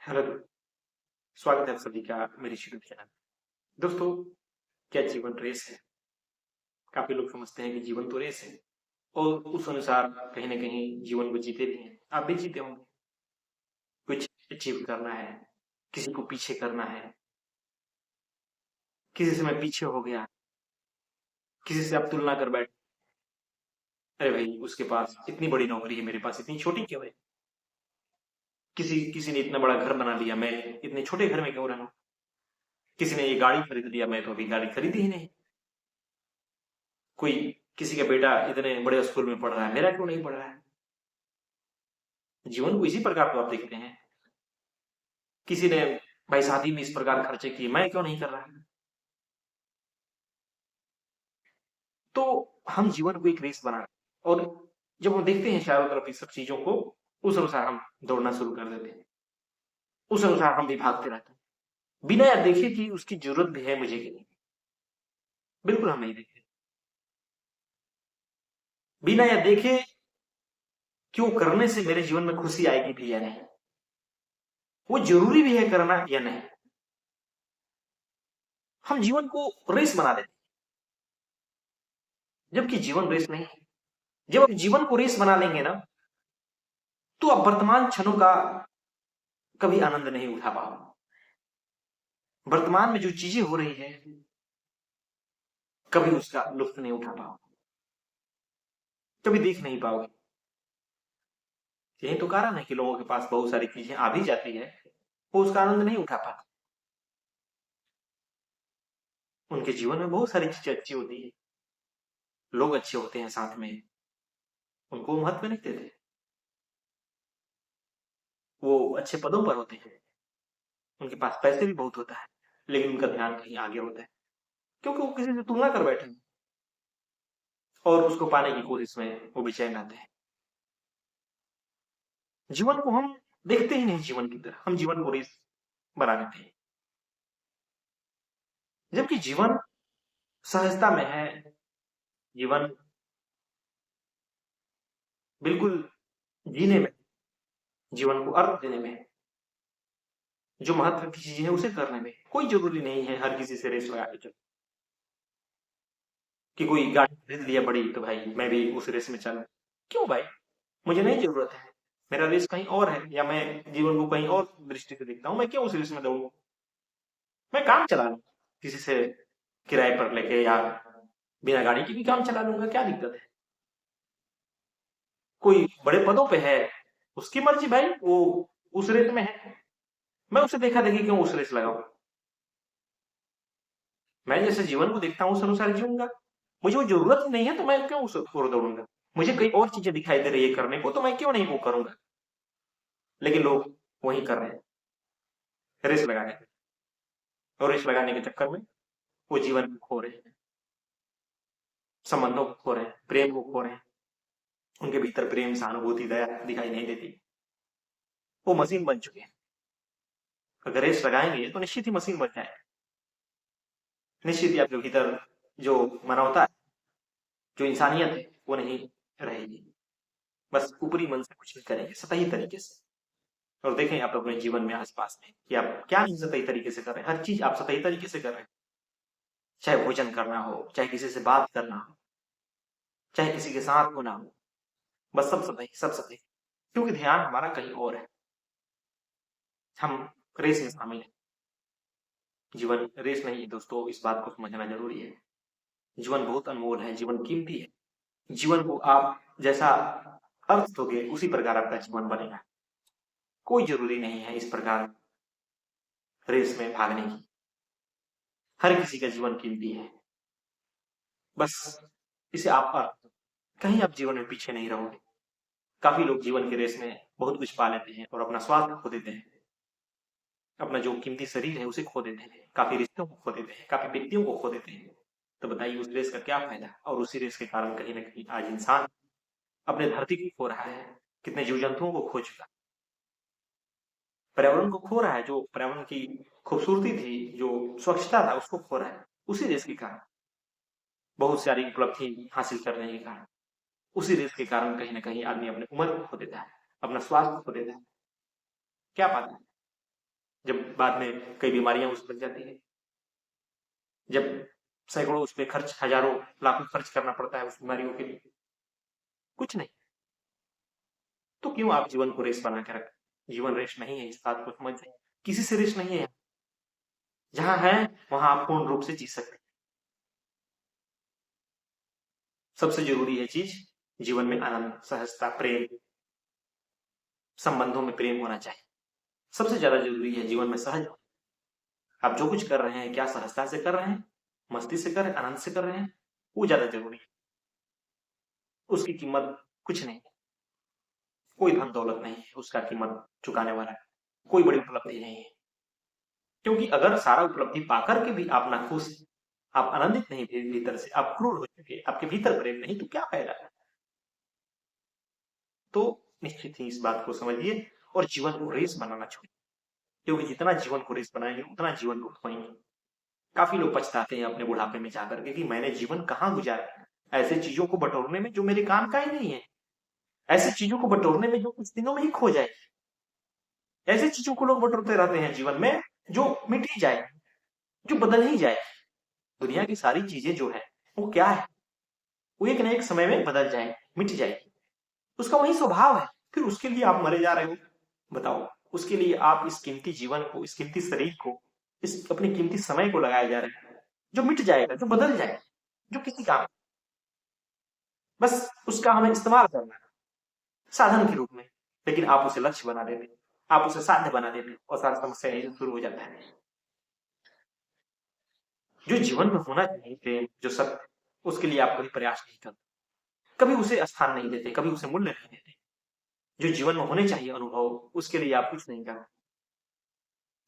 Hello, स्वागत है आप सभी का मेरे यूट्यूब चैनल। दोस्तों, क्या जीवन रेस है? काफी लोग समझते हैं कि जीवन तो रेस है और उस अनुसार कहीं ना कहीं जीवन को जीते भी हैं। आप भी जीते होंगे। कुछ अचीव करना है, किसी को पीछे करना है, किसी से मैं पीछे हो गया, किसी से आप तुलना कर बैठ। अरे भाई, उसके पास इतनी बड़ी नौकरी है, मेरे पास इतनी छोटी क्यों है? किसी किसी ने इतना बड़ा घर बना लिया, मैं इतने छोटे घर में क्यों रहूं? किसी ने ये गाड़ी खरीद लिया, मैं तो अभी गाड़ी खरीदी ही नहीं। कोई किसी का बेटा इतने बड़े स्कूल में पढ़ रहा है, मेरा क्यों नहीं पढ़ रहा है? जीवन को इसी प्रकार तो आप देखते हैं। किसी ने भाई शादी में इस प्रकार खर्चे किए, मैं क्यों नहीं कर रहा? तो हम जीवन को एक रेस बना, और जब हम देखते हैं चारों तरफ इस सब चीजों को, उस अनुसार हम दौड़ना शुरू कर देते हैं। उस अनुसार हम भी भागते रहते हैं, बिना यह देखे कि उसकी जरूरत भी है मुझे कि नहीं। बिल्कुल हम नहीं देखे, बिना यह देखे कि वो करने से मेरे जीवन में खुशी आएगी भी या नहीं, वो जरूरी भी है करना या नहीं। हम जीवन को रेस बना देते हैं, जबकि जीवन रेस नहीं है। जब आप जीवन को रेस बना लेंगे ना, तो आप वर्तमान क्षणों का कभी आनंद नहीं उठा पाओगे। वर्तमान में जो चीजें हो रही है, कभी उसका लुत्फ नहीं उठा पाओगे, कभी देख नहीं पाओगे। यही तो कारण है कि लोगों के पास बहुत सारी चीजें आ भी जाती है, वो उसका आनंद नहीं उठा पाते। उनके जीवन में बहुत सारी चीजें अच्छी होती है, लोग अच्छे होते हैं साथ में, उनको महत्व नहीं देते। वो अच्छे पदों पर होते हैं, उनके पास पैसे भी बहुत होता है, लेकिन उनका ध्यान कहीं आगे होता है, क्योंकि वो किसी से तुलना कर बैठे हैं और उसको पाने की कोशिश में वो बेचैन रहते हैं। जीवन को हम देखते ही नहीं जीवन की तरह, हम जीवन को रेस बना देते हैं, जबकि जीवन सहजता में है। जीवन बिल्कुल जीने में, जीवन को अर्थ देने में, जो महत्व की चीज है उसे करने में। कोई जरूरी नहीं है हर किसी से रेस लगा के चलो, कि कोई गाड़ी खरीद लिया बड़ी तो भाई मैं भी उस रेस में चलूं। क्यों भाई? मुझे नहीं जरूरत है, मेरा रेस कहीं और है, या मैं जीवन को कहीं और दृष्टि से देखता हूँ। मैं क्यों उस रेस में दौड़ूं? मैं काम चला लूं, किसी से किराए पर लेके, या बिना गाड़ी के भी काम चला लूंगा, क्या दिक्कत है? कोई बड़े पदों पे है, उसकी मर्जी भाई, वो उस रेस में है। मैं उसे देखा देखी क्यों उस रेस लगाऊं? मैं जैसे जीवन को देखता हूँ उस अनुसार जीऊंगा। मुझे वो जरूरत ही नहीं है तो मैं क्यों उस ओर दौड़ूंगा? मुझे कई और चीजें दिखाई दे रही है करने को, तो मैं क्यों नहीं वो करूंगा? लेकिन लोग वही कर रहे हैं, रेस लगाने के, और रेस लगाने के चक्कर में वो जीवन को खो रहे हैं, संबंधों को खो रहे हैं, प्रेम को खो रहे हैं। उनके भीतर प्रेम, सहानुभूति, दया दिखाई नहीं देती। वो मशीन बन चुके हैं। अगर रेस लगाएंगे तो निश्चित ही मशीन बन जाए, निश्चित ही आपके भीतर जो मानवता है, जो इंसानियत है, वो नहीं रहेगी। बस ऊपरी मन से कुछ नहीं करेंगे, सतही तरीके से। और देखें आप अपने जीवन में आसपास में कि आप क्या नहीं सतही तरीके से कर रहे हैं। हर चीज आप सतही तरीके से कर रहे हैं, चाहे भोजन करना हो, चाहे किसी से बात करना हो, चाहे किसी के साथ होना हो, बस सब सतही, सब सतही। क्योंकि ध्यान हमारा कहीं और है, हम रेस में शामिल है। जीवन रेस नहीं है दोस्तों, इस बात को समझना जरूरी है। जीवन बहुत अनमोल है, जीवन कीमती है। जीवन को आप जैसा अर्थ दोगे उसी प्रकार आपका जीवन बनेगा। कोई जरूरी नहीं है इस प्रकार रेस में भागने की। हर किसी का जीवन कीमती है, बस इसे आप कहीं आप जीवन में पीछे नहीं रहोगे। काफी लोग जीवन के रेस में बहुत कुछ पा लेते हैं और अपना स्वास्थ्य खो देते हैं, अपना जो कीमती शरीर है उसे खो देते हैं, काफी रिश्तों को खो देते हैं, काफी व्यक्तियों को खो देते हैं। तो बताइए उस रेस का क्या फायदा? और उसी रेस के कारण कहीं ना कहीं आज इंसान अपने धरती को खो रहा है, कितने जीव जंतुओं को खो चुका, पर्यावरण को खो रहा है। जो पर्यावरण की खूबसूरती थी, जो स्वच्छता था, उसको खो रहा है उसी रेस के कारण। बहुत सारी उपलब्धि हासिल करने के कारण, उसी रेस के कारण कहीं ना कहीं आदमी अपनी उम्र को खो देता है, अपना स्वास्थ्य खो देता है। क्या पाता है? जब बाद में कई बीमारियां उस बन जाती है, जब सैकड़ों उस पे खर्च, हजारों लाखों खर्च करना पड़ता है उस बीमारियों के लिए, कुछ नहीं। तो क्यों आप जीवन को रेस बना के रखें? जीवन रेस नहीं है, इस बात को समझ जाइए। किसी से रेस नहीं है। जहां है वहां आप पूर्ण रूप से जी सकते हैं। सबसे जरूरी है चीज जीवन में आनंद, सहजता, प्रेम, संबंधों में प्रेम होना चाहिए। सबसे ज्यादा जरूरी है जीवन में सहज। आप जो कुछ कर रहे हैं क्या सहजता से कर रहे हैं, मस्ती से कर रहे हैं, आनंद से कर रहे हैं, वो ज्यादा जरूरी है। उसकी कीमत कुछ नहीं है, कोई धन दौलत नहीं है उसका कीमत चुकाने वाला, कोई बड़ी उपलब्धि नहीं है। क्योंकि अगर सारा उपलब्धि पाकर के भी आप ना खुश, आप आनंदित नहीं थे भीतर से, आप क्रूर हो चुके, आपके भीतर प्रेम नहीं, तो क्या फायदा? तो निश्चित ही इस बात को समझिए और जीवन को रेस बनाना छोड़िए। क्योंकि जितना जीवन को रेस बनाएंगे उतना जीवन को खोएंगे। काफी लोग पछताते हैं अपने बुढ़ापे में जाकर के कि मैंने जीवन कहाँ गुजारा, ऐसे चीजों को बटोरने में जो मेरे काम का ही नहीं है, ऐसी चीजों को बटोरने में जो कुछ दिनों में ही खो जाए, ऐसी चीजों को लोग बटोरते रहते हैं जीवन में जो मिट ही जाए, जो बदल ही जाए। दुनिया की सारी चीजें जो है वो क्या है, वो एक न एक समय में बदल जाए, मिट जाएगी, उसका वही स्वभाव है। फिर उसके लिए आप मरे जा रहे हो, बताओ? उसके लिए आप इस कीमती जीवन को, इस कीमती शरीर को, इस अपने कीमती समय को लगाए जा रहे हैं जो मिट जाएगा, जो बदल जाएगा, जो किसी काम, बस उसका हमें इस्तेमाल करना है साधन के रूप में। लेकिन आप उसे लक्ष्य बना देते, आप उसे साध्य बना देते और सारी समस्या यही शुरू हो जाता है। जो जीवन में होना चाहिए प्रेम, जो सत्य, उसके लिए आप कभी प्रयास नहीं करते, कभी उसे स्थान नहीं देते, कभी उसे मूल्य नहीं देते। जो जीवन में होने चाहिए अनुभव, उसके लिए आप कुछ नहीं करते।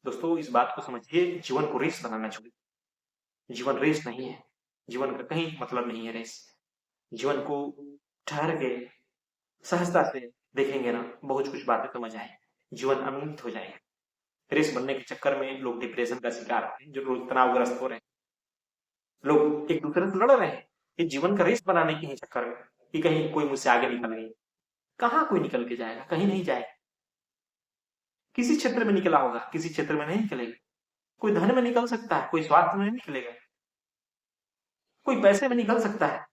दोस्तों इस बात को समझिए, जीवन को रेस बनाना चाहिए। जीवन रेस नहीं है, जीवन का कहीं मतलब नहीं है रेस। जीवन को ठहर के सहजता से देखेंगे ना, बहुत कुछ बातें समझ आए, जीवन अनंत हो जाएगा। रेस बनने के चक्कर में लोग डिप्रेशन का शिकार हो रहे हैं, जो लोग तनावग्रस्त हो रहे हैं, लोग एक दूसरे से लड़ रहे हैं ये जीवन का रेस बनाने के ही चक्कर में कि कहीं कोई मुझसे आगे निकल गई। कहाँ कोई निकल के जाएगा? कहीं नहीं जाएगा। किसी क्षेत्र में निकला होगा, किसी क्षेत्र में नहीं निकलेगा। कोई धन में निकल सकता है, कोई स्वास्थ्य में नहीं निकलेगा, कोई पैसे में निकल सकता है,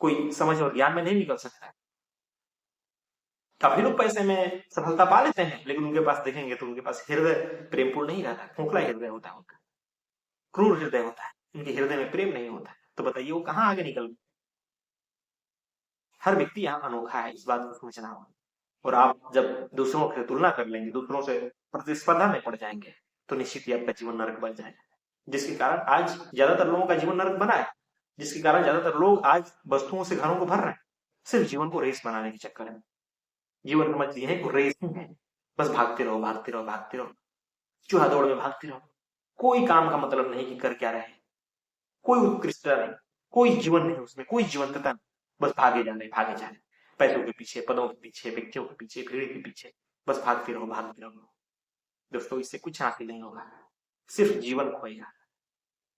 कोई समझ और ज्ञान में नहीं निकल सकता है। काफी लोग पैसे में सफलता पा लेते हैं, लेकिन उनके पास देखेंगे तो उनके पास हृदय प्रेमपूर्ण नहीं रहता, खोखला हृदय होता है उनका, क्रूर हृदय होता है, उनके हृदय में प्रेम नहीं होता है। तो बताइए वो कहाँ आगे निकल गए? हर व्यक्ति यहाँ अनोखा है, इस बात को समझना होगा। और आप जब दूसरों से तुलना कर लेंगे, दूसरों से प्रतिस्पर्धा में पड़ जाएंगे, तो निश्चित ही आपका जीवन नरक बन जाएगा। जिसके कारण आज ज्यादातर लोगों का जीवन नरक बना है, जिसके कारण ज्यादातर लोग आज वस्तुओं से घरों को भर रहे हैं, सिर्फ जीवन को रेस बनाने के चक्कर में। जीवन समझ लिए है रेस है, बस भागते रहो, भागते रहो, भागते रहो, चूहा दौड़ में भागते रहो। कोई काम का मतलब नहीं कि कर क्या रहे, कोई उत्कृष्टता नहीं, कोई जीवन नहीं उसमें, कोई जीवंतता नहीं, बस भागे जा रहे, भागे जा रहे, पैसों के पीछे, पदों के पीछे, व्यक्तियों के पीछे, भीड़ के पीछे, बस भागते रहो, भागते रहो। दोस्तों इससे कुछ हासिल नहीं होगा, सिर्फ जीवन खोएगा।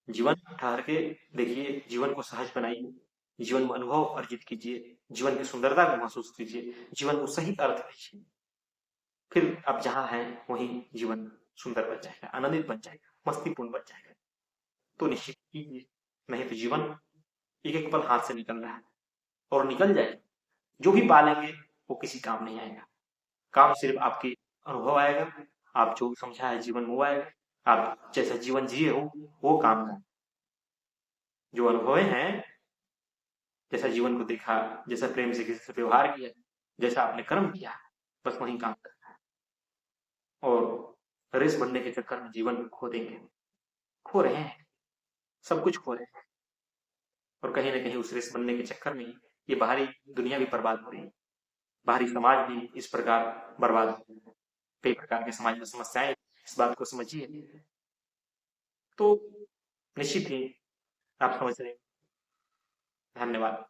जीवन ठहर के देखिए, जीवन को सहज बनाइए, जीवन में अनुभव अर्जित कीजिए, जीवन की सुंदरता को महसूस कीजिए, जीवन को सही अर्थ दीजिए। फिर आप जहां हैं वही जीवन सुंदर बन जाएगा, आनंदित बन जाएगा, मस्तीपूर्ण बन जाएगा। तो निश्चित कीजिए, नहीं तो जीवन एक एक पल हाथ से निकल रहा है और निकल जाएगा। जो भी पालेंगे वो किसी काम नहीं आएगा, काम सिर्फ आपके अनुभव आएगा, आप जो समझा है जीवन वो आएगा, आप जैसा जीवन जिए हो वो काम का। जो अनुभव हैं, जैसा जीवन को देखा, जैसा प्रेम से किसी से व्यवहार किया, जैसा आपने कर्म किया, बस वही काम करना है। और रेस बनने के चक्कर में जीवन को खो देंगे, खो रहे हैं, सब कुछ खो रहे हैं। और कहीं ना कहीं उस रेस बनने के चक्कर में ये बाहरी दुनिया भी बर्बाद हो रही है, बाहरी समाज भी इस प्रकार बर्बाद हो रही है, कई प्रकार के समाज में समस्याएं, इस बात को समझिए। तो निश्चित ही आप समझ रहे हैं। धन्यवाद।